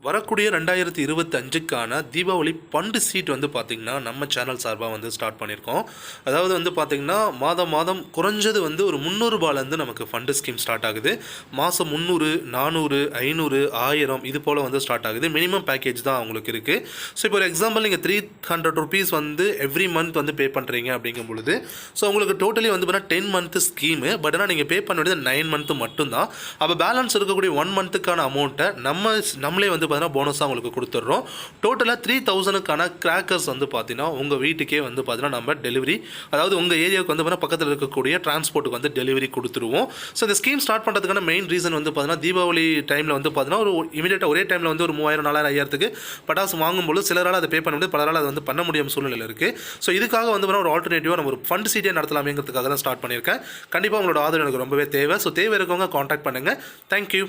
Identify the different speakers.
Speaker 1: வரக்கூடிய 2025க்கான Deepavali fund seat வந்து பார்த்திங்கன்னா நம்ம சேனல் சார்பாக வந்து ஸ்டார்ட் பண்ணியிருக்கோம். அதாவது வந்து பார்த்திங்கன்னா மாதம் குறைஞ்சது வந்து ஒரு 300 ரூபாயிலேருந்து நமக்கு ஃபண்டு ஸ்கீம் ஸ்டார்ட் ஆகுது. மாதம் 300, 400, 500, 1000 இது போல் வந்து ஸ்டார்ட் ஆகுது. மினிமம் பேக்கேஜ் தான் அவங்களுக்கு இருக்குது. ஸோ இப்போ ஒரு எக்ஸாம்பிள் நீங்கள் 300 ருபீஸ் வந்து எவ்ரி மந்த் வந்து பே பண்ணுறீங்க அப்படிங்கும் பொழுது ஸோ உங்களுக்கு டோட்டலி வந்து பார்த்தீங்கன்னா 10 மந்த்து ஸ்கீமு. பட் ஆனால் நீங்கள் பே பண்ண வேண்டியது 9 மந்த்து மட்டும்தான். அப்போ பேலன்ஸ் இருக்கக்கூடிய 1 மந்த்துக்கான அமௌண்ட்டை நம்மளே வந்து பார்த்தீங்கன்னா போனஸாக உங்களுக்கு கொடுத்துட்றோம். டோட்டலாக 3000க்கான கிராக்கர்ஸ் வந்து பார்த்தீங்கன்னா உங்கள் வீட்டுக்கே வந்து பார்த்தீங்கன்னா நம்ம டெலிவரி, அதாவது உங்கள் ஏரியாவுக்கு வந்து பார்த்தீங்கன்னா பக்கத்தில் இருக்கக்கூடிய டிரான்ஸ்போர்ட்டுக்கு வந்து டெலிவரி கொடுத்துருவோம். ஸோ இந்த ஸ்கீம் ஸ்டார்ட் பண்ணுறதுக்கான மெயின் ரீசன் வந்து பார்த்தீங்கன்னா தீபாவளி டைமில் வந்து பார்த்தீங்கன்னா ஒரு இமீடியட்டாக ஒரே டைமில் வந்து ஒரு 3000, 4000, 5000க்கு பட்டாசு வாங்கும்போது சிலரால் அதை பே பண்ண முடியாது, பலரால் அதை வந்து பண்ண முடியாமல் சூழ்நிலை இருக்குது. ஸோ இதுக்காக வந்து பார்த்தீங்கன்னா ஒரு ஆல்டர்னேட்டிவாக நம்ம ஒரு ஃபண்ட் சீட்டே நடத்தலாமேங்கிறதுக்காக தான் ஸ்டார்ட் பண்ணியிருக்கேன். கண்டிப்பாக உங்களோட ஆதரவு எனக்கு ரொம்பவே தேவை. ஸோ தேவை இருக்கவங்க காண்டாக்ட் பண்ணுங்கள். தேங்க்யூ.